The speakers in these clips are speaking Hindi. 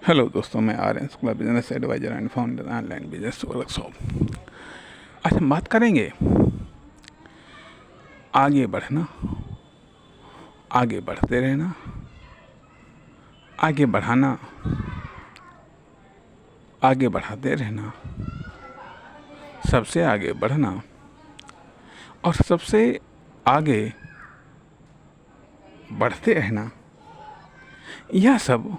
हेलो दोस्तों, मैं Aryan Shukla, business advisor and founder online business workshop. आज हम बात करेंगे आगे बढ़ना, आगे बढ़ते रहना, आगे बढ़ाना, आगे बढ़ाते रहना, सबसे आगे बढ़ना और सबसे आगे बढ़ते रहना। यह सब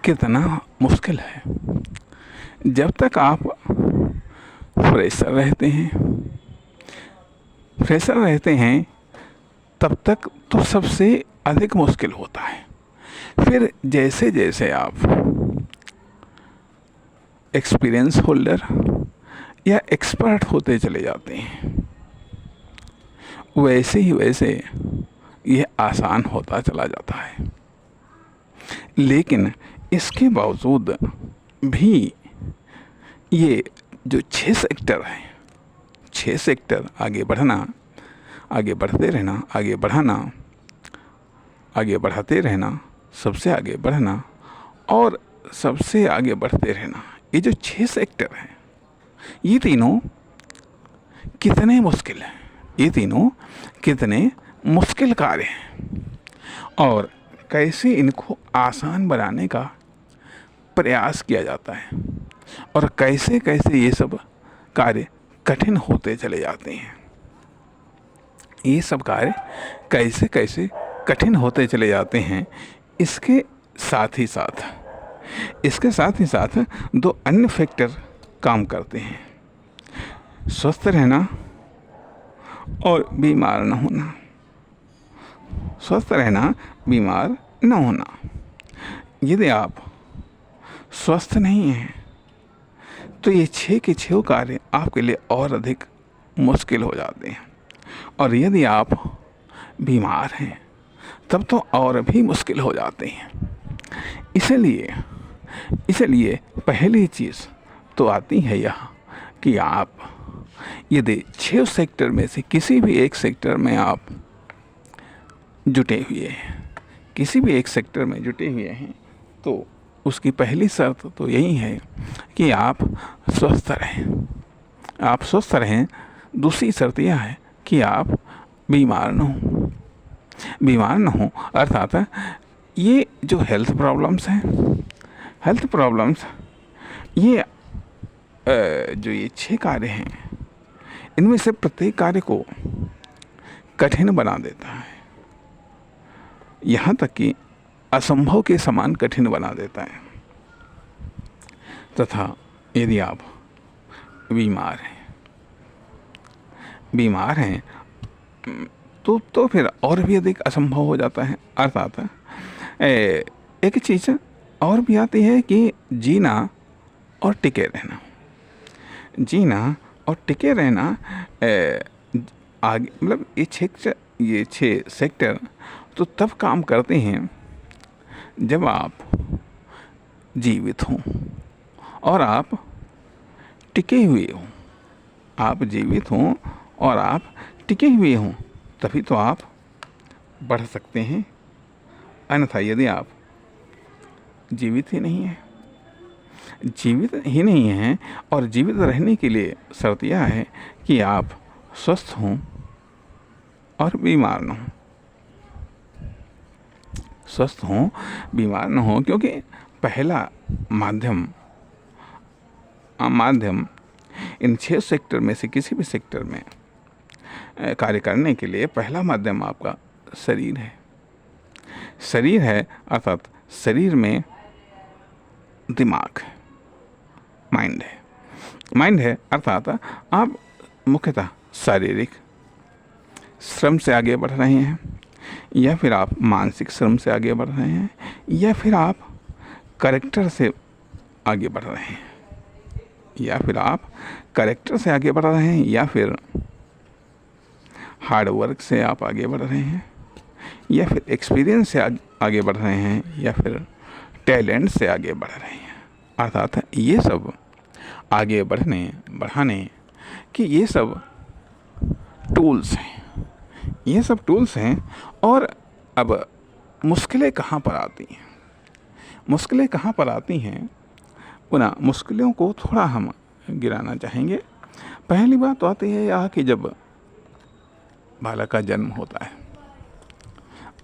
कितना मुश्किल है। जब तक आप फ्रेशर रहते हैं तब तक तो सबसे अधिक मुश्किल होता है। फिर जैसे जैसे आप एक्सपीरियंस होल्डर या एक्सपर्ट होते चले जाते हैं, वैसे ही वैसे यह आसान होता चला जाता है। लेकिन इसके बावजूद भी ये जो 6 सेक्टर हैं, 6 सेक्टर आगे बढ़ना, आगे बढ़ते रहना, आगे बढ़ाना, आगे बढ़ाते रहना, सबसे आगे बढ़ना और सबसे आगे बढ़ते रहना, ये जो 6 सेक्टर हैं, ये तीनों कितने मुश्किल हैं, ये तीनों कितने मुश्किल कार्य हैं और कैसे इनको आसान बनाने का प्रयास किया जाता है और कैसे कैसे ये सब कार्य कठिन होते चले जाते हैं। ये सब कार्य कैसे कैसे कठिन होते चले जाते हैं। इसके साथ ही साथ 2 अन्य फैक्टर काम करते हैं: स्वस्थ रहना और बीमार न होना। स्वस्थ रहना, बीमार न होना। यदि आप स्वस्थ नहीं हैं तो ये 6 के 6 कार्य आपके लिए और अधिक मुश्किल हो जाते हैं और यदि आप बीमार हैं तब तो और भी मुश्किल हो जाते हैं। इसलिए पहली चीज़ तो आती है यह कि आप यदि 6 सेक्टर में से किसी भी एक सेक्टर में आप जुटे हुए हैं, किसी भी एक सेक्टर में जुटे हुए हैं, तो उसकी पहली शर्त तो यही है कि आप स्वस्थ रहें। आप स्वस्थ रहें। दूसरी शर्त यह है कि आप बीमार न हों। बीमार न हों अर्थात ये जो हेल्थ प्रॉब्लम्स ये जो ये 6 कार्य हैं, इनमें से प्रत्येक कार्य को कठिन बना देता है, यहाँ तक कि असंभव के समान कठिन बना देता है। तथा यदि आप बीमार हैं तो फिर और भी अधिक असंभव हो जाता है। अर्थात एक चीज़ और भी आती है कि जीना और टिके रहना आगे, मतलब ये 6 सेक्टर तो तब काम करते हैं जब आप जीवित हों और आप टिके हुए हों। आप जीवित हों और आप टिके हुए हों, तभी तो आप बढ़ सकते हैं। अन्यथा यदि आप जीवित ही नहीं हैं और जीवित रहने के लिए शर्त यह है कि आप स्वस्थ हों और बीमार न हों। स्वस्थ हों, बीमार न हों, क्योंकि पहला माध्यम इन 6 सेक्टर में से किसी भी सेक्टर में कार्य करने के लिए पहला माध्यम आपका शरीर है। अर्थात शरीर में दिमाग है, माइंड है। अर्थात आप मुख्यतः शारीरिक श्रम से आगे बढ़ रहे हैं या फिर आप मानसिक श्रम से आगे बढ़ रहे हैं या फिर आप कैरेक्टर से आगे बढ़ रहे हैं या फिर हार्ड वर्क से आप आगे बढ़ रहे हैं या फिर एक्सपीरियंस से आगे बढ़ रहे हैं या फिर टैलेंट से आगे बढ़ रहे हैं। अर्थात ये सब आगे बढ़ाने कि ये सब टूल्स हैं। और अब मुश्किलें कहाँ पर आती हैं? मुश्किलें कहाँ पर आती हैं, पुनः मुश्किलों को थोड़ा हम गिराना चाहेंगे। पहली बात तो आती है यह कि जब बालक का जन्म होता है,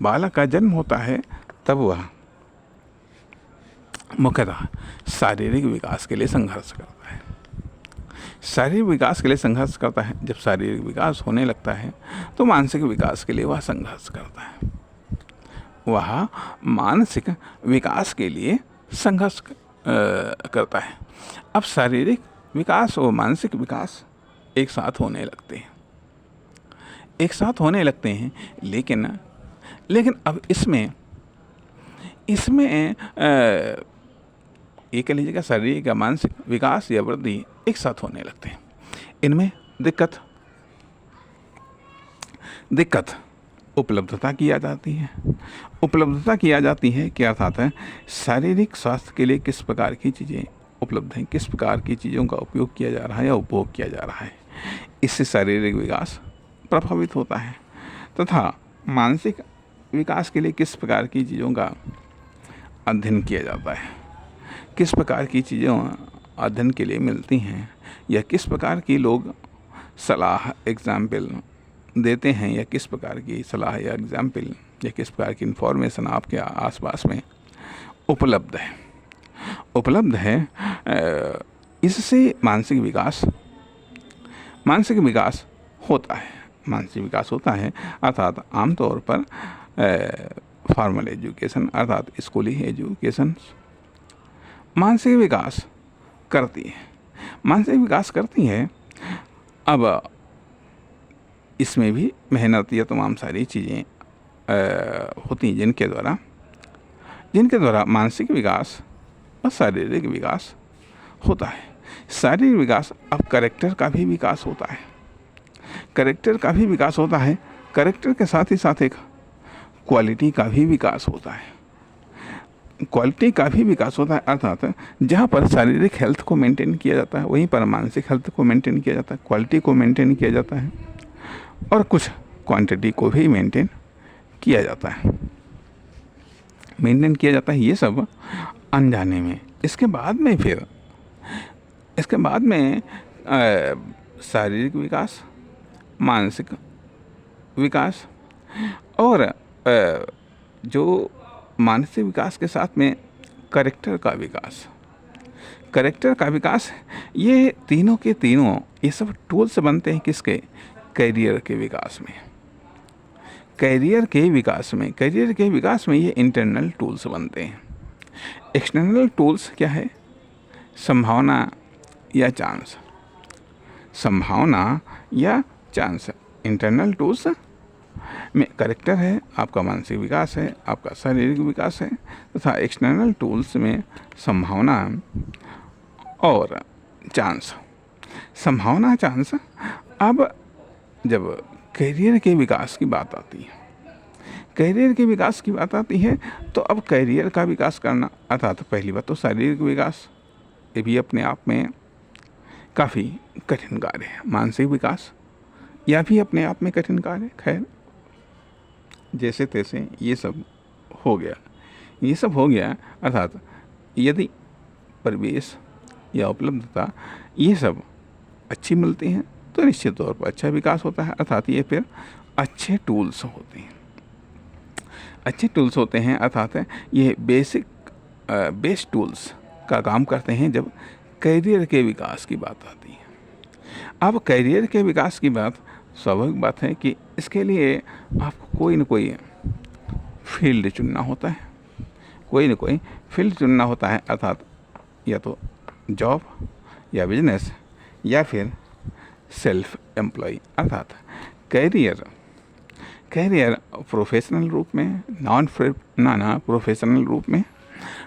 बालक का जन्म होता है तब वह मुख्यतः शारीरिक विकास के लिए संघर्ष करता है। शारीरिक विकास के लिए संघर्ष करता है। जब शारीरिक विकास होने लगता है तो मानसिक विकास के लिए वह संघर्ष करता है। वह मानसिक विकास के लिए संघर्ष करता है। अब शारीरिक विकास और मानसिक विकास एक साथ होने लगते हैं, एक साथ होने लगते हैं, लेकिन अब इसमें ये कह लीजिएगा शारीरिक या मानसिक विकास या वृद्धि एक साथ होने लगते हैं। इनमें दिक्कत उपलब्धता की आ जाती है। उपलब्धता की आ जाती है क्या अर्थात है, शारीरिक स्वास्थ्य के लिए किस प्रकार की चीज़ें उपलब्ध हैं, किस प्रकार की चीज़ों का उपयोग किया जा रहा है या उपभोग किया जा रहा है, इससे शारीरिक विकास प्रभावित होता है। तथा मानसिक विकास के लिए किस प्रकार की चीज़ों का अध्ययन किया जाता है, किस प्रकार की चीज़ें अध्ययन के लिए मिलती हैं, या किस प्रकार की लोग सलाह एग्जाम्पल देते हैं, या किस प्रकार की सलाह या एग्जाम्पल या किस प्रकार की इंफॉर्मेशन आपके आसपास में उपलब्ध है। इससे मानसिक विकास होता है। अर्थात आमतौर पर फॉर्मल एजुकेशन अर्थात स्कूली एजुकेशन मानसिक विकास करती है। अब इसमें भी मेहनत या तमाम सारी चीज़ें होती हैं जिनके द्वारा मानसिक विकास और शारीरिक विकास होता है। शारीरिक विकास, अब कैरेक्टर का भी विकास होता है। कैरेक्टर के साथ ही साथ एक क्वालिटी का भी विकास होता है। अर्थात जहाँ पर शारीरिक हेल्थ को मेंटेन किया जाता है वहीं पर मानसिक हेल्थ को मेंटेन किया जाता है, क्वालिटी को मेंटेन किया जाता है और कुछ क्वांटिटी को भी मेंटेन किया जाता है। ये सब अनजाने में। इसके बाद में शारीरिक विकास, मानसिक विकास और जो मानसिक विकास के साथ में कैरेक्टर का विकास, ये तीनों के तीनों ये सब टूल्स बनते हैं किसके, करियर के विकास में ये इंटरनल टूल्स बनते हैं। एक्सटर्नल टूल्स क्या है, संभावना या चांस। इंटरनल टूल्स में कैरेक्टर है, आपका मानसिक विकास है, आपका शारीरिक विकास है, तथा एक्सटर्नल टूल्स में संभावना और चांस। अब जब करियर के विकास की बात आती है तो अब करियर का विकास करना अर्थात पहली बात तो शारीरिक विकास, ये भी अपने आप में काफ़ी कठिन कार्य है। मानसिक विकास यह भी अपने आप में कठिन कार्य है। खैर जैसे तैसे ये सब हो गया। अर्थात यदि परिवेश या उपलब्धता ये सब अच्छी मिलती हैं तो निश्चित तौर पर अच्छा विकास होता है। अर्थात ये फिर अच्छे टूल्स होते हैं। अर्थात ये बेस्ट टूल्स का काम करते हैं जब करियर के विकास की बात आती है। अब करियर के विकास की बात, स्वाभाविक बात है कि इसके लिए आपको कोई न कोई फील्ड चुनना होता है। अर्थात या तो जॉब या बिजनेस या फिर सेल्फ एम्प्लॉय। अर्थात करियर प्रोफेशनल रूप में, नॉन प्रोफेशनल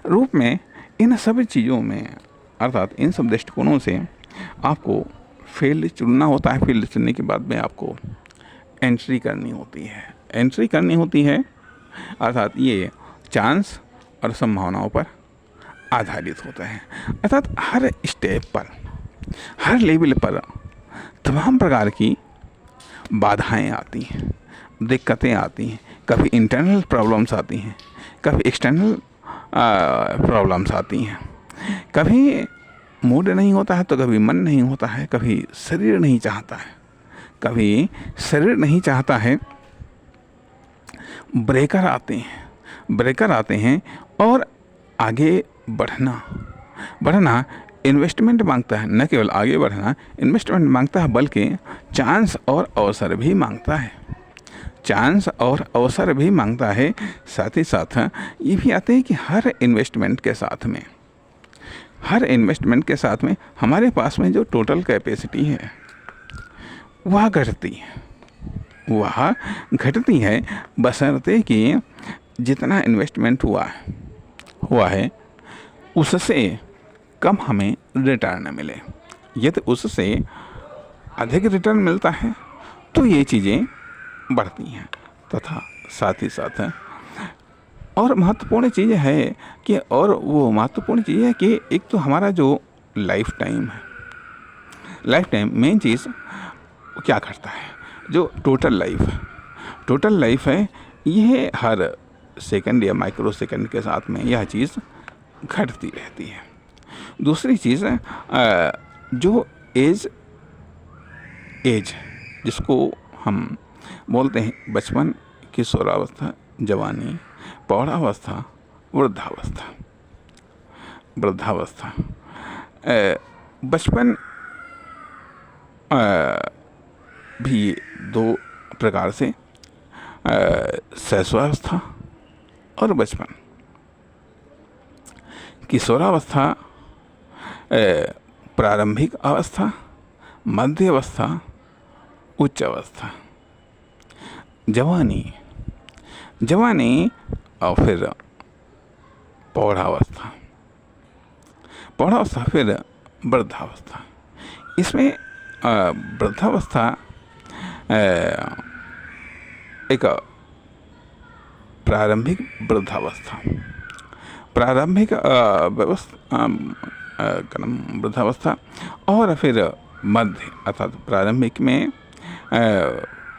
रूप में इन सब चीज़ों में अर्थात इन सब दृष्टिकोणों से आपको फील्ड चुनना होता है। फील्ड चुनने के बाद में आपको एंट्री करनी होती है। अर्थात ये चांस और संभावनाओं पर आधारित होता है। अर्थात हर स्टेप पर, हर लेवल पर तमाम प्रकार की बाधाएं आती हैं, दिक्कतें आती हैं। कभी इंटरनल प्रॉब्लम्स आती हैं, कभी एक्सटर्नल प्रॉब्लम्स आती हैं। कभी मूड नहीं होता है तो कभी मन नहीं होता है, कभी शरीर नहीं चाहता है, कभी शरीर नहीं चाहता है। ब्रेकर आते हैं और आगे बढ़ना इन्वेस्टमेंट मांगता है। न केवल आगे बढ़ना इन्वेस्टमेंट मांगता है, बल्कि चांस और अवसर भी मांगता है। चांस और अवसर भी मांगता है। साथ ही साथ ये भी आते हैं कि हर इन्वेस्टमेंट के साथ में हमारे पास में जो टोटल कैपेसिटी है वह घटती है, बशर्ते कि जितना इन्वेस्टमेंट हुआ है उससे कम हमें रिटर्न मिले। यदि उससे अधिक रिटर्न मिलता है तो ये चीज़ें बढ़ती हैं। तथा साथ ही साथ और महत्वपूर्ण चीज़ है कि एक तो हमारा जो लाइफ टाइम मेन चीज़ क्या करता है, जो टोटल लाइफ है, यह हर सेकंड या माइक्रो सेकंड के साथ में यह चीज़ घटती रहती है। दूसरी चीज़ जो एज जिसको हम बोलते हैं बचपन, किशोरावस्था, जवानी, प्रौढ़ावस्था, वृद्धावस्था। बचपन भी दो प्रकार से, शैशवावस्था और बचपन। किशोरावस्था प्रारंभिक अवस्था, मध्य अवस्था, उच्च अवस्था। जवानी और फिर प्रौढ़ावस्था, फिर वृद्धावस्था। इसमें वृद्धावस्था एक प्रारंभिक वृद्धावस्था और फिर मध्य अर्थात प्रारंभिक में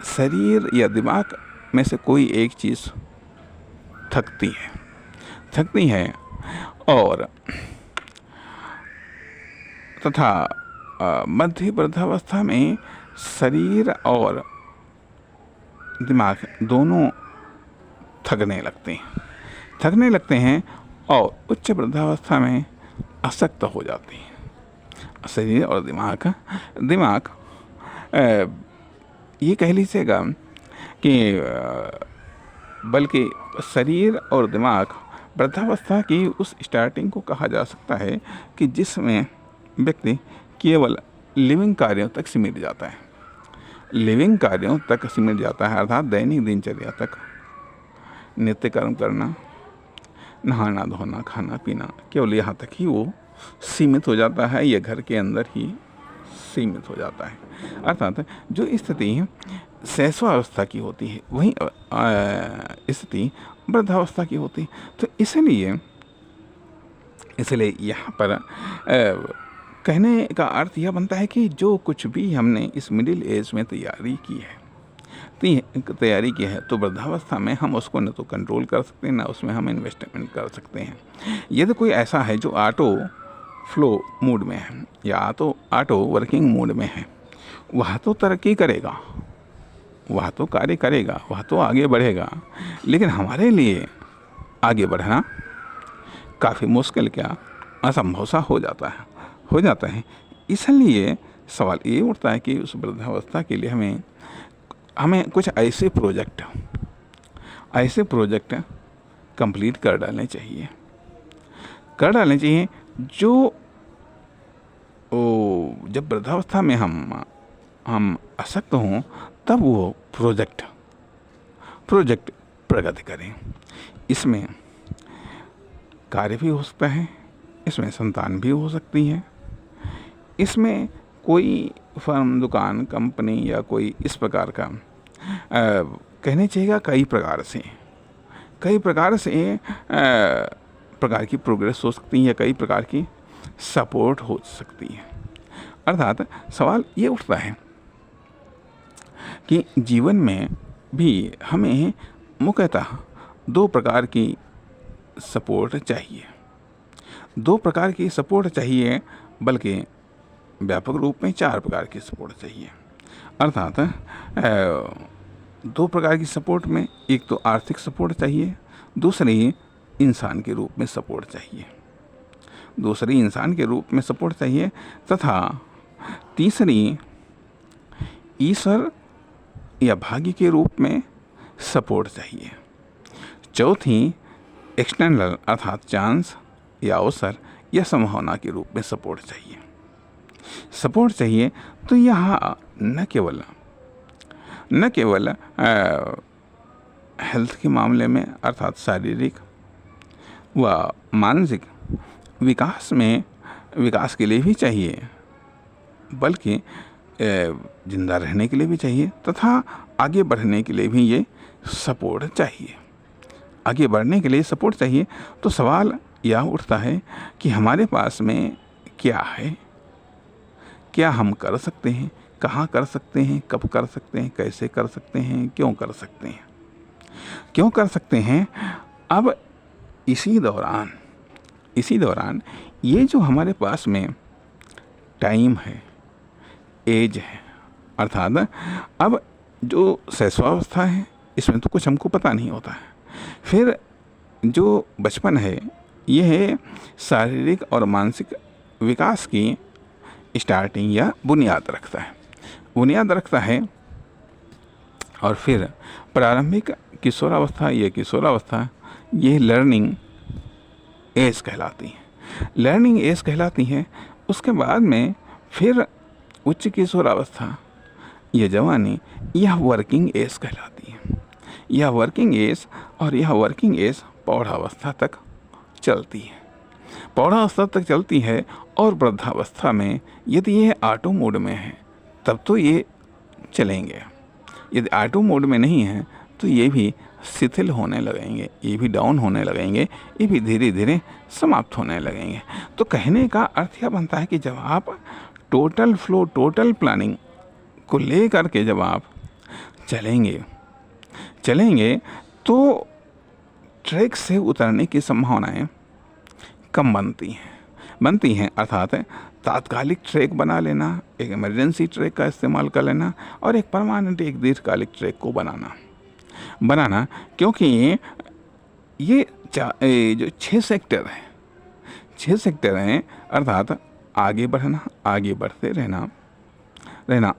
शरीर या दिमाग में से कोई एक चीज़ थकती है और तथा मध्य वृद्धावस्था में शरीर और दिमाग दोनों थकने लगते हैं और उच्च वृद्धावस्था में अशक्त हो जाती है शरीर और दिमाग। ये कह लीजिएगा कि बल्कि शरीर और दिमाग वृद्धावस्था की उस स्टार्टिंग को कहा जा सकता है कि जिसमें व्यक्ति केवल लिविंग कार्यों तक सीमित जाता है, अर्थात दैनिक दिनचर्या तक, नित्य कर्म करना, नहाना धोना, खाना पीना, केवल यहाँ तक ही वो सीमित हो जाता है या घर के अंदर ही सीमित हो जाता है। अर्थात जो स्थिति शैशवावस्था की होती है वही स्थिति वृद्धावस्था की होती है। तो इसलिए यहाँ पर कहने का अर्थ यह बनता है कि जो कुछ भी हमने इस मिडिल एज में तैयारी की है तो वृद्धावस्था में हम उसको न तो कंट्रोल कर सकते हैं, ना उसमें हम इन्वेस्टमेंट कर सकते हैं। यदि कोई ऐसा है जो ऑटो फ्लो मूड में है या ऑटो वर्किंग मूड में है, वह तो तरक्की करेगा, वह तो कार्य करेगा, वह तो आगे बढ़ेगा, लेकिन हमारे लिए आगे बढ़ना काफ़ी मुश्किल, क्या असंभव सा हो जाता है। इसलिए सवाल ये उठता है कि उस वृद्धावस्था के लिए हमें कुछ ऐसे प्रोजेक्ट कंप्लीट कर डालने चाहिए जो जब वृद्धावस्था में हम अशक्त हों तब वो प्रोजेक्ट प्रगति करें। इसमें कार्य भी हो सकता है, इसमें संतान भी हो सकती है, इसमें कोई फर्म, दुकान, कंपनी या कोई इस प्रकार का कहने चाहिएगा कई प्रकार की प्रोग्रेस हो सकती है या कई प्रकार की सपोर्ट हो सकती है। अर्थात सवाल ये उठता है कि जीवन में भी हमें मुख्यतः दो प्रकार की सपोर्ट चाहिए, 2 प्रकार की सपोर्ट चाहिए, बल्कि व्यापक रूप में 4 प्रकार की सपोर्ट चाहिए। अर्थात 2 प्रकार की सपोर्ट में एक तो आर्थिक सपोर्ट चाहिए, दूसरी इंसान के रूप में सपोर्ट चाहिए, दूसरी इंसान के रूप में सपोर्ट चाहिए, तथा तीसरी ईश्वर या भाग्य के रूप में सपोर्ट चाहिए, चौथी एक्सटर्नल अर्थात चांस या अवसर या संभावना के रूप में सपोर्ट चाहिए। सपोर्ट चाहिए तो यहाँ न केवल हेल्थ के मामले में अर्थात शारीरिक व मानसिक विकास के लिए भी चाहिए, बल्कि जिंदा रहने के लिए भी चाहिए, तथा आगे बढ़ने के लिए भी ये सपोर्ट चाहिए। आगे बढ़ने के लिए सपोर्ट चाहिए तो सवाल यह उठता है कि हमारे पास में क्या है, क्या हम कर सकते हैं, कहाँ कर सकते हैं, कब कर सकते हैं, कैसे कर सकते हैं, क्यों कर सकते हैं। अब इसी दौरान ये जो हमारे पास में टाइम है, एज है, अर्थात अब जो शैशवावस्था है इसमें तो कुछ हमको पता नहीं होता है। फिर जो बचपन है यह शारीरिक और मानसिक विकास की स्टार्टिंग या बुनियाद रखता है। और फिर प्रारंभिक किशोरावस्था ये लर्निंग एज कहलाती है। उसके बाद में फिर उच्च किशोरावस्था, यह जवानी, यह वर्किंग एज कहलाती है। यह वर्किंग एज प्रौढ़ावस्था तक चलती है। और वृद्धावस्था में यदि ये ऑटो मोड में है तब तो ये चलेंगे, यदि ऑटो मोड में नहीं है तो ये भी शिथिल होने लगेंगे, ये भी डाउन होने लगेंगे, ये भी धीरे धीरे समाप्त होने लगेंगे। तो कहने का अर्थ यह बनता है कि जब आप टोटल प्लानिंग को ले करके जब आप चलेंगे तो ट्रैक से उतरने की संभावनाएं कम बनती हैं। अर्थात तात्कालिक ट्रैक बना लेना, एक इमरजेंसी ट्रैक का इस्तेमाल कर लेना और एक परमानेंट, एक दीर्घकालिक ट्रैक को बनाना, क्योंकि ये जो 6 सेक्टर हैं, अर्थात आगे बढ़ना, आगे बढ़ते रहना,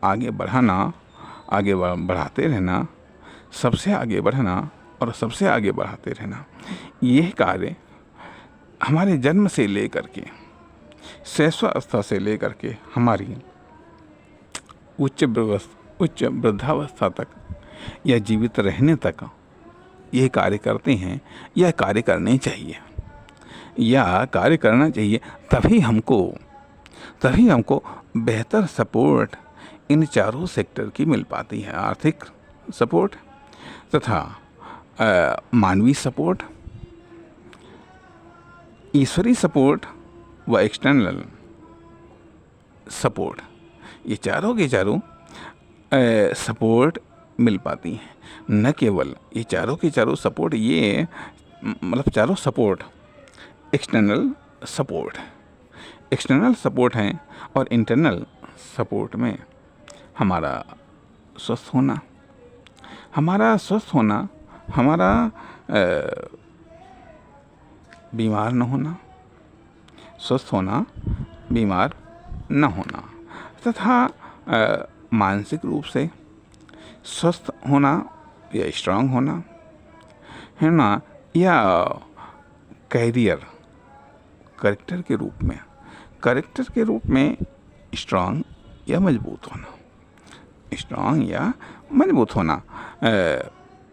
आगे बढ़ाना, आगे बढ़ाते रहना, सबसे आगे बढ़ना और सबसे आगे बढ़ाते रहना, यह कार्य हमारे जन्म से लेकर के शैशवावस्था से लेकर के हमारी उच्च वृद्धावस्था तक या जीवित रहने तक ये कार्य करते हैं, यह कार्य करने चाहिए, या कार्य करना चाहिए। तभी हमको बेहतर सपोर्ट इन चारों सेक्टर की मिल पाती है। आर्थिक सपोर्ट तथा मानवीय सपोर्ट, ईश्वरीय सपोर्ट व एक्सटर्नल सपोर्ट, ये चारों के चारों सपोर्ट मिल पाती हैं। न केवल ये चारों के चारों सपोर्ट, ये मतलब चारों सपोर्ट एक्सटर्नल सपोर्ट हैं, और इंटरनल सपोर्ट में हमारा स्वस्थ होना, हमारा बीमार न होना, स्वस्थ होना, बीमार न होना, तथा मानसिक रूप से स्वस्थ होना या स्ट्रांग होना है ना, या करेक्टर के रूप में स्ट्रांग या मजबूत होना,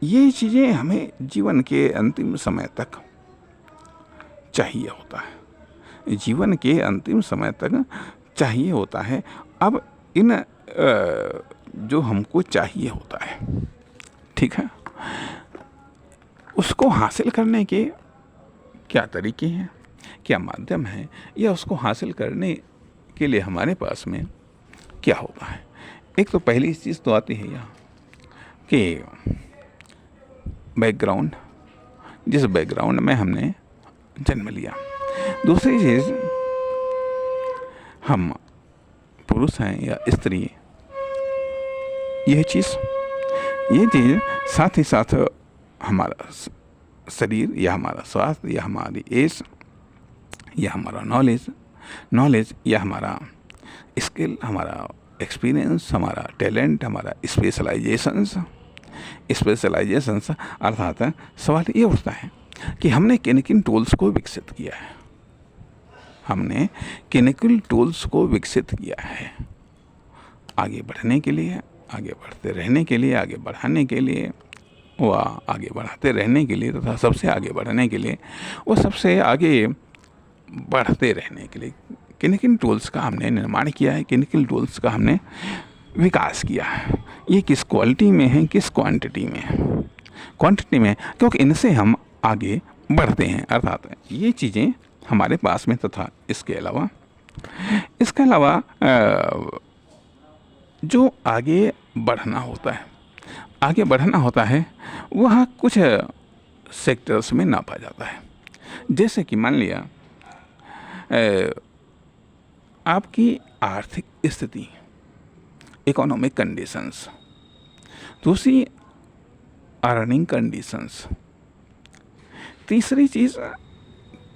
ये चीज़ें हमें जीवन के अंतिम समय तक चाहिए होता है। अब इन जो हमको चाहिए होता है, ठीक है, उसको हासिल करने के क्या तरीके हैं, क्या माध्यम है, या उसको हासिल करने के लिए हमारे पास में क्या होता है। एक तो पहली चीज़ तो आती है यहाँ कि बैकग्राउंड, जिस बैकग्राउंड में हमने जन्म लिया। दूसरी चीज़, हम पुरुष हैं या स्त्री, ये चीज़ साथ ही साथ हमारा शरीर या हमारा स्वास्थ्य या हमारी एज या हमारा नॉलेज या हमारा स्किल, हमारा एक्सपीरियंस, हमारा टैलेंट, हमारा स्पेशलाइजेशंस, अर्थात सवाल ये उठता है कि हमने किन किन टूल्स को विकसित किया है, हमने किन किन टूल्स को विकसित किया है आगे बढ़ने के लिए, आगे बढ़ते रहने के लिए, आगे बढ़ाने के लिए, व आगे बढ़ाते रहने के लिए तथा सबसे आगे बढ़ने के लिए, वो सबसे आगे बढ़ते रहने के लिए किन किन टूल्स का हमने निर्माण किया है, किन किन टूल्स का हमने विकास किया है। ये किस क्वालिटी में है, किस क्वांटिटी में है। क्वांटिटी में, क्योंकि इनसे हम आगे बढ़ते हैं, अर्थात ये चीज़ें हमारे पास में, तथा इसके अलावा जो आगे बढ़ना होता है वह कुछ सेक्टर्स में नापा जाता है। जैसे कि मान लिया आपकी आर्थिक स्थिति, इकोनॉमिक कंडीशंस, दूसरी अर्निंग कंडीशंस, तीसरी चीज़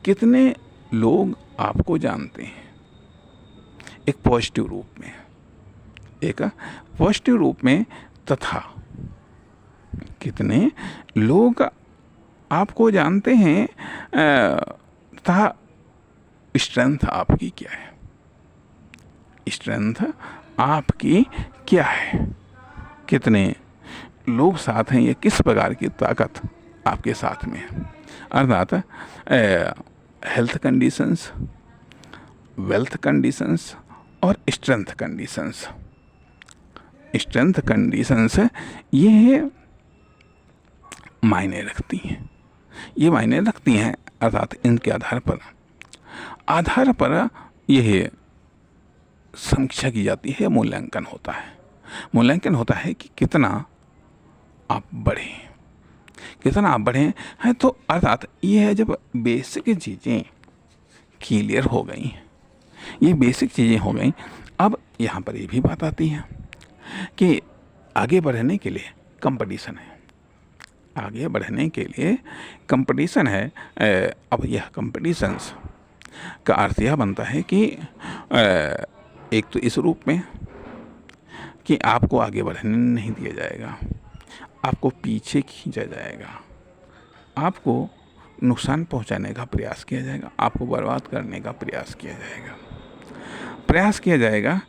कितने लोग आपको जानते हैं एक पॉजिटिव रूप में, तथा कितने लोग आपको जानते हैं तथा स्ट्रेंथ आपकी क्या है, कितने लोग साथ हैं, ये किस प्रकार की ताकत आपके साथ में है, अर्थात हेल्थ कंडीशंस, वेल्थ कंडीशंस और स्ट्रेंथ कंडीशंस ये मायने रखती हैं, अर्थात इनके आधार पर यह समीक्षा की जाती है, मूल्यांकन होता है कि कितना आप बढ़े हैं। तो अर्थात ये है, जब बेसिक चीज़ें क्लियर हो गई, अब यहाँ पर ये भी बात आती है कि आगे बढ़ने के लिए कंपटीशन है। अब यह कंपटीशंस का अर्थ यह बनता है कि एक तो इस रूप में कि आपको आगे बढ़ने नहीं दिया जाएगा, आपको पीछे खींचा जाएगा, आपको नुकसान पहुंचाने का प्रयास किया जाएगा, आपको बर्बाद करने का प्रयास किया जाएगा।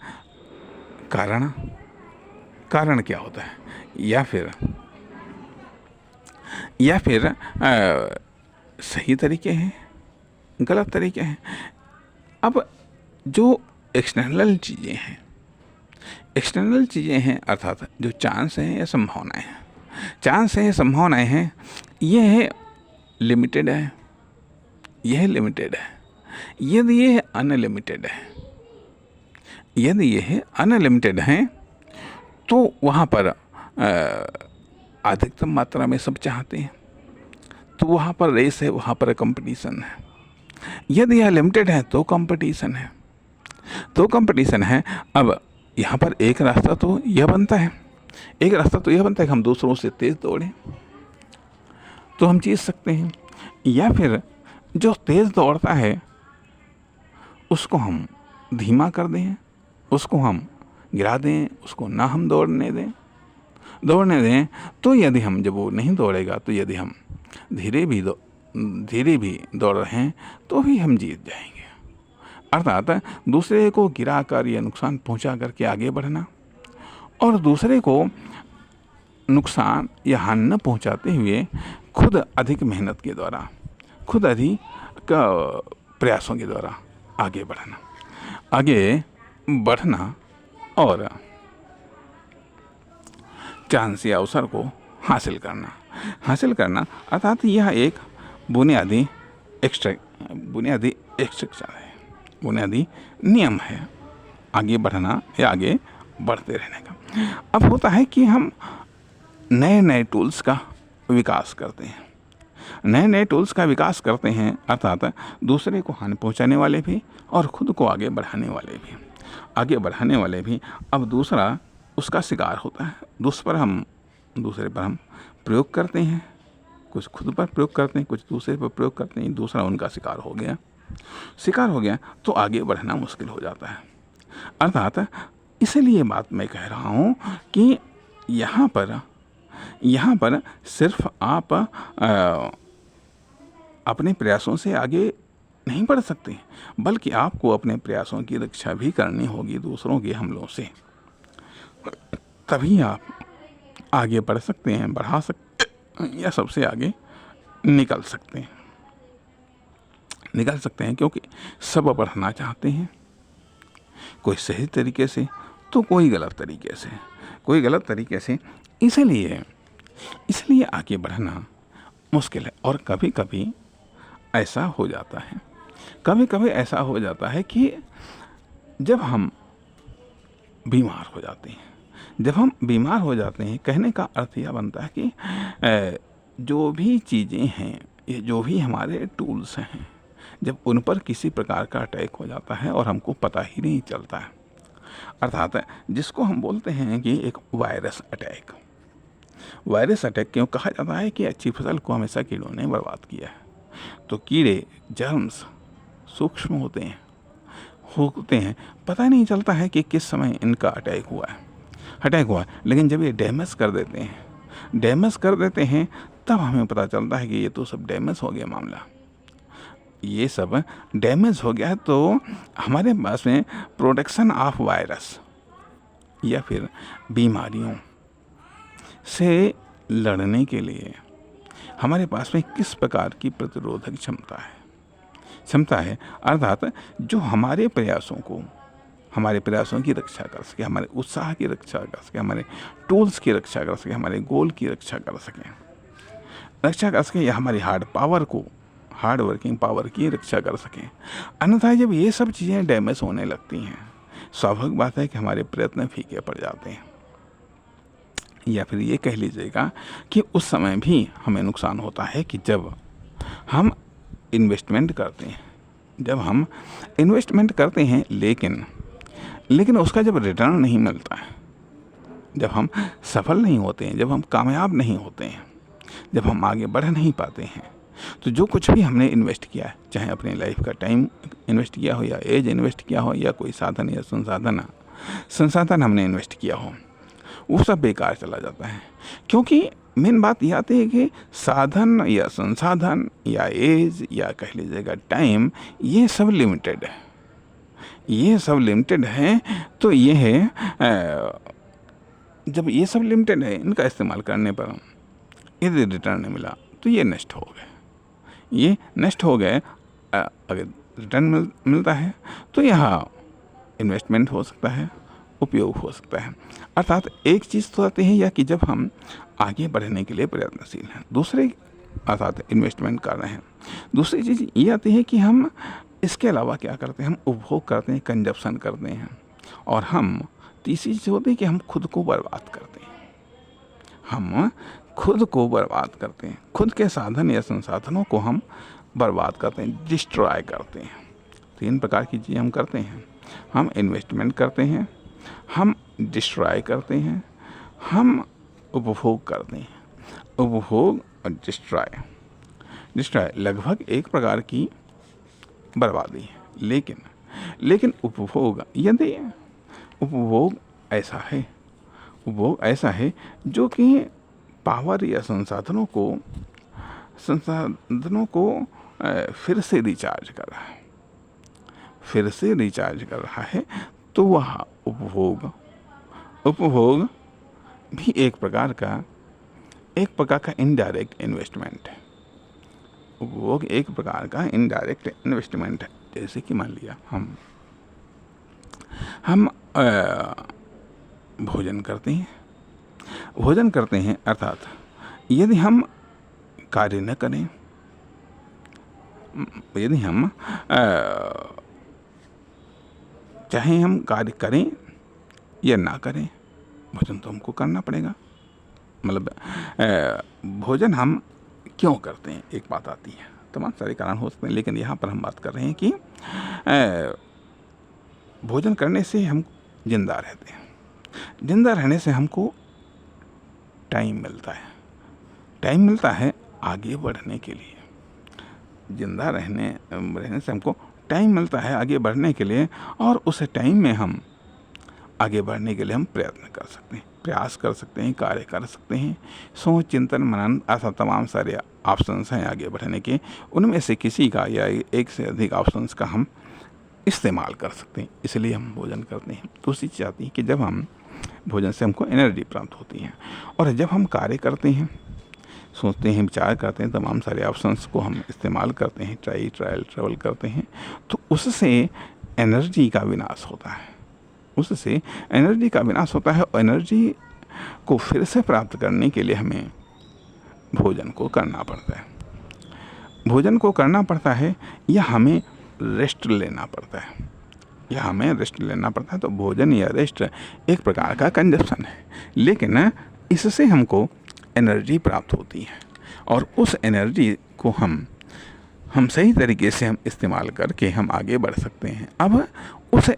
कारण क्या होता है, या फिर सही तरीके हैं, गलत तरीके हैं। अब जो एक्सटर्नल चीज़ें हैं, अर्थात जो चांस हैं या संभावनाएं हैं, यह लिमिटेड है। यदि यह अनलिमिटेड है तो वहाँ पर अधिकतम मात्रा में सब चाहते हैं, तो वहाँ पर रेस है, वहाँ पर कंपटीशन है। यदि यह लिमिटेड है तो कंपटीशन है। अब यहाँ पर एक रास्ता तो यह बनता है कि हम दूसरों से तेज दौड़ें तो हम जीत सकते हैं, या फिर जो तेज दौड़ता है उसको हम धीमा कर दें, उसको हम गिरा दें, उसको ना हम दौड़ने दें। तो यदि हम, जब वो नहीं दौड़ेगा, तो यदि हम धीरे भी दौड़ रहे हैं तो भी हम जीत जाएंगे। अर्थात दूसरे को गिराकर या नुकसान पहुंचा करके आगे बढ़ना, और दूसरे को नुकसान या हानि न पहुंचाते हुए खुद अधिक मेहनत के द्वारा, खुद अधिक प्रयासों के द्वारा आगे बढ़ना और चांस या अवसर को हासिल करना, अर्थात यह एक बुनियादी नियम है आगे बढ़ना या आगे बढ़ते रहने का। अब होता है कि हम नए टूल्स का विकास करते हैं, नए नए टूल्स का विकास करते हैं, अर्थात दूसरे को हानि पहुंचाने वाले भी और ख़ुद को आगे बढ़ाने वाले भी। आगे बढ़ाने वाले भी, अब दूसरा उसका शिकार होता है। दूसरे पर हम प्रयोग करते हैं, कुछ खुद पर प्रयोग करते हैं, कुछ दूसरे पर प्रयोग करते हैं, दूसरा उनका शिकार हो गया तो आगे बढ़ना मुश्किल हो जाता है। अर्थात इसलिए बात मैं कह रहा हूँ कि यहाँ पर सिर्फ आप अपने प्रयासों से आगे नहीं बढ़ सकते, बल्कि आपको अपने प्रयासों की रक्षा भी करनी होगी दूसरों के हमलों से। तभी आप आगे बढ़ सकते हैं, बढ़ा सकते हैं, या सबसे आगे निकल सकते हैं, क्योंकि सब बढ़ना चाहते हैं, कोई सही तरीके से तो कोई गलत तरीके से। इसलिए आगे बढ़ना मुश्किल है। और कभी कभी ऐसा हो जाता है कि जब हम बीमार हो जाते हैं, कहने का अर्थ यह बनता है कि जो भी चीज़ें हैं, ये जो भी हमारे टूल्स हैं, जब उन पर किसी प्रकार का अटैक हो जाता है और हमको पता ही नहीं चलता है, अर्थात जिसको हम बोलते हैं कि एक वायरस अटैक क्यों कहा जाता है कि अच्छी फसल को हमेशा कीड़ों ने बर्बाद किया है। तो कीड़े, जर्म्स सूक्ष्म होते हैं, पता नहीं चलता है कि किस समय इनका अटैक हुआ है, लेकिन जब ये डैमेज कर देते हैं तब हमें पता चलता है कि ये तो सब डैमेज हो गया मामला। ये सब डैमेज हो गया है, तो हमारे पास में प्रोटेक्शन ऑफ वायरस या फिर बीमारियों से लड़ने के लिए हमारे पास में किस प्रकार की प्रतिरोधक क्षमता है, अर्थात जो हमारे प्रयासों की रक्षा कर सके, हमारे उत्साह की रक्षा कर सके, हमारे टूल्स की रक्षा कर सके, हमारे गोल की रक्षा कर सके, या हमारी हार्ड वर्किंग पावर की रक्षा कर सकें। अन्यथा जब ये सब चीज़ें डैमेज होने लगती हैं, स्वाभाविक बात है कि हमारे प्रयत्न फीके पड़ जाते हैं, या फिर ये कह लीजिएगा कि उस समय भी हमें नुकसान होता है कि जब हम इन्वेस्टमेंट करते हैं, लेकिन उसका जब रिटर्न नहीं मिलता है, जब हम सफल नहीं होते हैं, जब हम कामयाब नहीं होते हैं, जब हम आगे बढ़ नहीं पाते हैं, तो जो कुछ भी हमने इन्वेस्ट किया है, चाहे अपनी लाइफ का टाइम इन्वेस्ट किया हो, या एज इन्वेस्ट किया हो, या कोई साधन या संसाधन हमने इन्वेस्ट किया हो, वो सब बेकार चला जाता है। क्योंकि मेन बात यह आती है कि साधन या संसाधन या एज या कह लीजिएगा टाइम, ये सब लिमिटेड है। तो ये है, जब ये सब लिमिटेड है, इनका इस्तेमाल करने पर यदि रिटर्न नहीं मिला तो ये नष्ट हो गए। अगर रिटर्न मिलता है तो यहाँ इन्वेस्टमेंट हो सकता है, उपयोग हो सकता है। अर्थात एक चीज़ तो आती है या कि जब हम आगे बढ़ने के लिए प्रयत्नशील हैं, दूसरे अर्थात इन्वेस्टमेंट कर रहे हैं। दूसरी चीज़ ये आती है कि हम इसके अलावा क्या करते हैं, हम उपभोग करते हैं, कंजप्शन करते हैं। और हम तीसरी चीज़ होती है कि हम खुद को बर्बाद करते हैं, खुद के साधन या संसाधनों को हम बर्बाद करते हैं, डिस्ट्रॉय करते हैं। 3 प्रकार की चीज़ें हम करते हैं। हम इन्वेस्टमेंट करते हैं, हम डिस्ट्रॉय करते हैं, हम उपभोग करते हैं। उपभोग और डिस्ट्रॉय लगभग एक प्रकार की बर्बादी है। लेकिन उपभोग ऐसा है जो कि पावर या संसाधनों को फिर से रिचार्ज कर रहा है। तो वह उपभोग भी एक प्रकार का इनडायरेक्ट इन्वेस्टमेंट है। उपभोग एक प्रकार का इनडायरेक्ट इन्वेस्टमेंट है। जैसे कि मान लिया हम भोजन करते हैं, अर्थात यदि हम कार्य न करें, यदि हम चाहे हम कार्य करें या ना करें, भोजन तो हमको करना पड़ेगा। मतलब भोजन हम क्यों करते हैं, एक बात आती है। तमाम सारे कारण हो सकते हैं, लेकिन यहाँ पर हम बात कर रहे हैं कि भोजन करने से हम जिंदा रहते हैं। जिंदा रहने से हमको टाइम मिलता है, टाइम मिलता है आगे बढ़ने के लिए। जिंदा रहने से हमको टाइम मिलता है आगे बढ़ने के लिए, और उस टाइम में हम आगे बढ़ने के लिए हम प्रयत्न कर सकते हैं, प्रयास कर सकते हैं, कार्य कर सकते हैं। सोच, चिंतन, मनन, ऐसा तमाम सारे ऑप्शंस हैं आगे बढ़ने के। उनमें से किसी का या एक से अधिक ऑप्शंस का हम इस्तेमाल कर सकते हैं, इसलिए हम भोजन करते हैं। दूसरी चीज़ आती है कि जब हम भोजन से हमको एनर्जी प्राप्त होती है, और जब हम कार्य करते हैं, सोचते हैं, विचार करते हैं, तमाम सारे ऑप्शंस को हम इस्तेमाल करते हैं, ट्रैवल करते हैं, तो उससे एनर्जी का विनाश होता है। उससे एनर्जी का विनाश होता है, और एनर्जी को फिर से प्राप्त करने के लिए हमें भोजन को करना पड़ता है। भोजन को करना पड़ता है या हमें रेस्ट लेना पड़ता है, तो भोजन या रेस्ट एक प्रकार का कंजप्शन है, लेकिन इससे हमको एनर्जी प्राप्त होती है, और उस एनर्जी को हम सही तरीके से हम इस्तेमाल करके हम आगे बढ़ सकते हैं। अब उस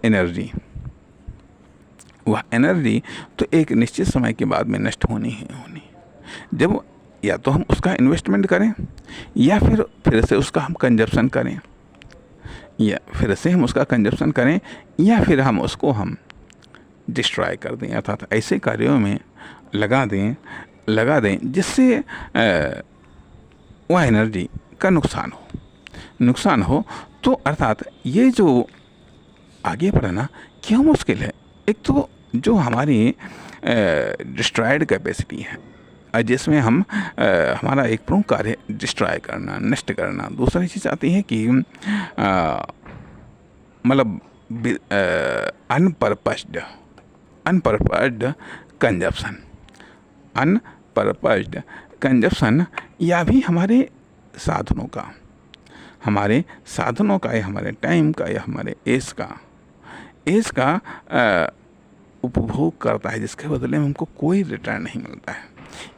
वह एनर्जी तो एक निश्चित समय के बाद में नष्ट होनी ही होनी। जब या तो हम उसका इन्वेस्टमेंट करें, या फिर से उसका हम कंजप्शन करें, या फिर हम उसको डिस्ट्रॉय कर दें, अर्थात ऐसे कार्यों में लगा दें जिससे वह एनर्जी का नुकसान हो। तो अर्थात ये जो आगे बढ़ना क्यों मुश्किल है। एक तो जो हमारी डिस्ट्रॉयड कैपेसिटी है, जिसमें हमारा एक प्रमुख कार्य डिस्ट्रॉय करना, नष्ट करना। दूसरी चीज़ आती है कि मतलब अनपर्पस्ड कंजप्शन, या भी हमारे साधनों का या हमारे टाइम का या हमारे एज का उपभोग करता है, जिसके बदले में हमको कोई रिटर्न नहीं मिलता है।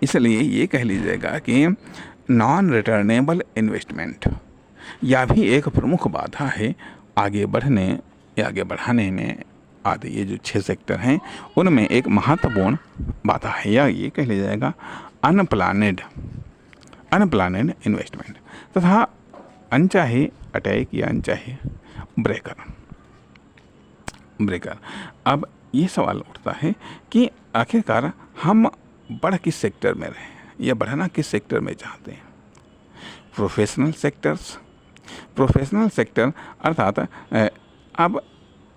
इसलिए ये कह लीजिएगा कि नॉन रिटर्नेबल इन्वेस्टमेंट या भी एक प्रमुख बाधा है आगे बढ़ाने में। आदि ये जो 6 सेक्टर हैं उनमें एक महत्वपूर्ण बाधा है, या ये कह लिया जाएगा अनप्लानेड इन्वेस्टमेंट तथा अनचाहे अटैक या अनचाहे ब्रेकर। अब ये सवाल उठता है कि आखिरकार हम बढ़ किस सेक्टर में रहें या बढ़ना किस सेक्टर में चाहते हैं। प्रोफेशनल सेक्टर अर्थात अब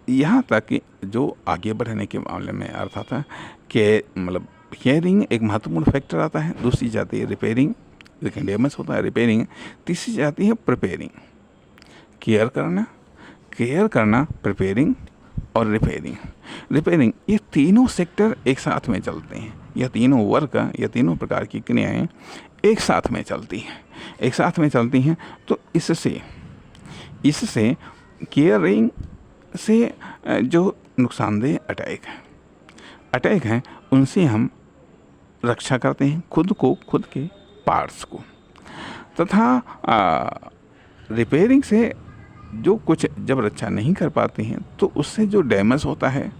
यहाँ तक कि जो आगे बढ़ने के मामले में अर्थात कि मतलब हियरिंग एक महत्वपूर्ण फैक्टर आता है। दूसरी जाती है रिपेयरिंग, लेकिन डैमेज होता है रिपेयरिंग। तीसरी जाती है प्रिपेयरिंग, केयर करना, प्रिपेयरिंग और रिपेयरिंग। ये तीनों सेक्टर एक साथ में चलते हैं, या तीनों वर्क या तीनों प्रकार की क्रियाएं एक साथ में चलती हैं। तो इससे केयरिंग से जो नुकसानदेह अटैक हैं उनसे हम रक्षा करते हैं खुद के पार्ट्स को, तथा रिपेयरिंग से जो कुछ जब रक्षा नहीं कर पाते हैं तो उससे जो डैमेज होता है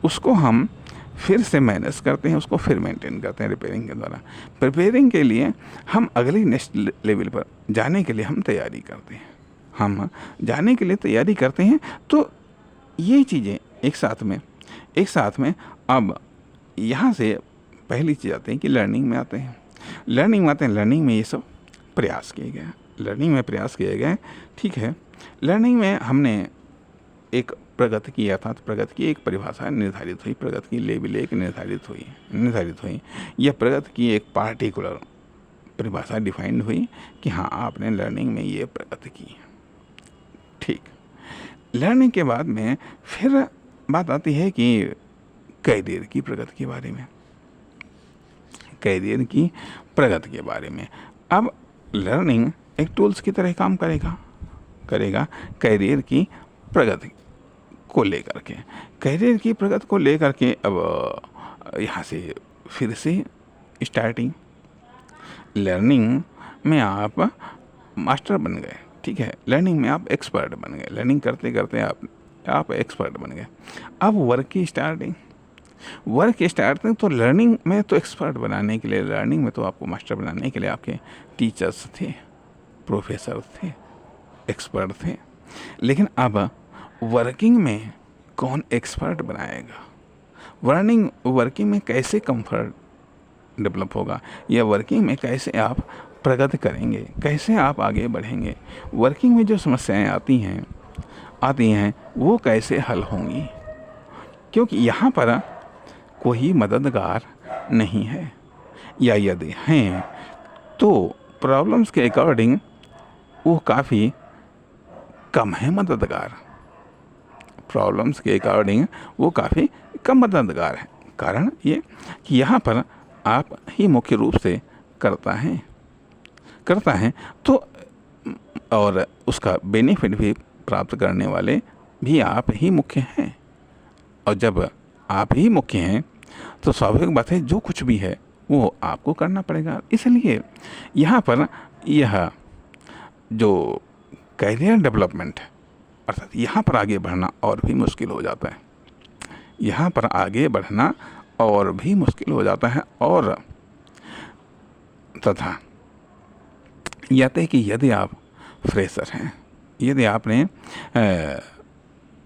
उसको हम फिर से मैनेज करते हैं, उसको फिर मेंटेन करते हैं रिपेयरिंग के द्वारा। प्रिपेयरिंग के लिए हम अगली नेक्स्ट लेवल पर जाने के लिए हम तैयारी करते हैं। तो ये चीज़ें एक साथ में अब यहाँ से पहली चीज़ आती है कि लर्निंग में आते हैं। लर्निंग में ये सब प्रयास किए गए। ठीक है, लर्निंग में हमने एक प्रगति की, अर्थात प्रगति की एक परिभाषा निर्धारित हुई, प्रगति की लेवल एक निर्धारित हुई। यह प्रगति की एक पार्टिकुलर परिभाषा डिफाइंड हुई कि हाँ आपने लर्निंग में ये प्रगति की। ठीक, लर्निंग के बाद में फिर बात आती है कि कैरियर की प्रगति के बारे में। अब लर्निंग एक टूल्स की तरह काम करेगा कैरियर की प्रगति को लेकर के। अब यहाँ से फिर से स्टार्टिंग लर्निंग में आप मास्टर बन गए, ठीक है, लर्निंग में आप एक्सपर्ट बन गए, लर्निंग करते करते आप एक्सपर्ट बन गए। अब वर्क की स्टार्टिंग तो लर्निंग में तो एक्सपर्ट बनाने के लिए, लर्निंग में तो आपको मास्टर बनाने के लिए आपके टीचर्स थे, प्रोफेसर थे, एक्सपर्ट थे। लेकिन अब वर्किंग में कौन एक्सपर्ट बनाएगा? वर्किंग में कैसे कंफर्ट डेवलप होगा, या वर्किंग में कैसे आप प्रगति करेंगे, कैसे आप आगे बढ़ेंगे, वर्किंग में जो समस्याएं आती हैं वो कैसे हल होंगी? क्योंकि यहाँ पर कोई मददगार नहीं है, या यदि हैं तो प्रॉब्लम्स के अकॉर्डिंग वो काफ़ी कम है मददगार, प्रॉब्लम्स के अकॉर्डिंग वो काफ़ी कम मददगार है। कारण ये कि यहाँ पर आप ही मुख्य रूप से करता है तो, और उसका बेनिफिट भी प्राप्त करने वाले भी आप ही मुख्य हैं। और जब आप ही मुख्य हैं तो स्वाभाविक बात है जो कुछ भी है वो आपको करना पड़ेगा। इसलिए यहाँ पर यह जो कैरियर डेवलपमेंट है, अर्थात यहाँ पर आगे बढ़ना और भी मुश्किल हो जाता है, यहाँ पर आगे बढ़ना और भी मुश्किल हो जाता है। और तथा यदि आप फ्रेशर हैं, यदि आपने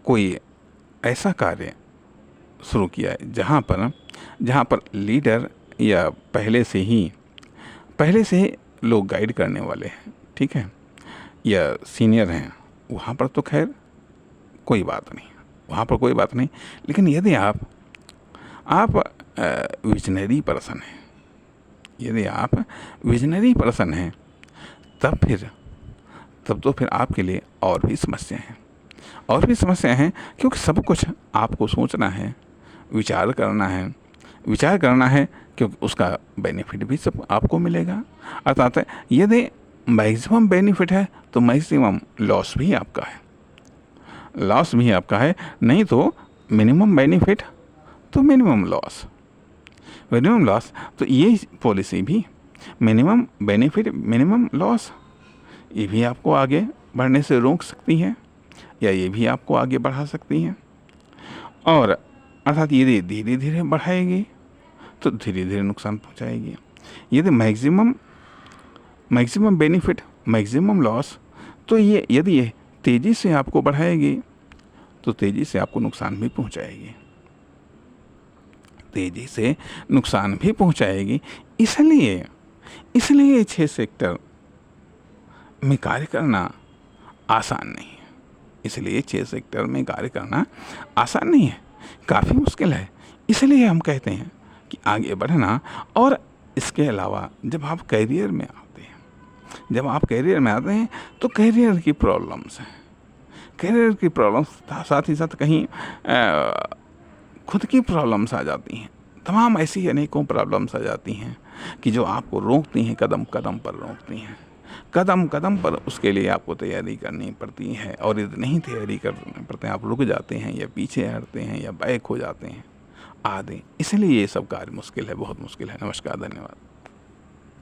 कोई ऐसा कार्य शुरू किया है जहाँ पर लीडर या पहले से ही लोग गाइड करने वाले हैं, ठीक है, या सीनियर हैं, वहाँ पर तो खैर कोई बात नहीं, वहाँ पर कोई बात नहीं। लेकिन यदि आप विजनरी पर्सन हैं, यदि आप विजनरी पर्सन हैं, तब तो फिर आपके लिए और भी समस्या हैं, क्योंकि सब कुछ आपको सोचना है, विचार करना है, क्योंकि उसका बेनिफिट भी सब आपको मिलेगा। अर्थात यदि मैक्सिमम बेनिफिट है तो मैक्सिमम लॉस भी आपका है, नहीं तो मिनिमम बेनिफिट तो मिनिमम लॉस, तो ये पॉलिसी भी मिनिमम बेनिफिट मिनिमम लॉस, ये भी आपको आगे बढ़ने से रोक सकती है, या ये भी आपको आगे बढ़ा सकती है। और अर्थात यदि धीरे धीरे बढ़ाएगी तो धीरे धीरे नुकसान पहुंचाएगी। यदि मैक्सिमम बेनिफिट मैक्सिमम लॉस, तो यदि ये तेज़ी से आपको बढ़ाएगी तो तेज़ी से आपको नुकसान भी पहुंचाएगी, इसलिए 6 सेक्टर में कार्य करना आसान नहीं है, काफ़ी मुश्किल है। इसलिए हम कहते हैं कि आगे बढ़ना। और इसके अलावा जब आप कैरियर में आते हैं तो कैरियर की प्रॉब्लम्स साथ ही साथ कहीं खुद की प्रॉब्लम्स आ जाती हैं, तमाम ऐसी अनेकों प्रॉब्लम्स आ जाती हैं कि जो आपको रोकती हैं, कदम कदम पर उसके लिए आपको तैयारी करनी पड़ती है। और यदि नहीं तैयारी करनी पड़ते हैं, आप रुक जाते हैं या पीछे हटते हैं या बैक हो जाते हैं आदि। इसलिए ये सब कार्य मुश्किल है, बहुत मुश्किल है। नमस्कार, धन्यवाद।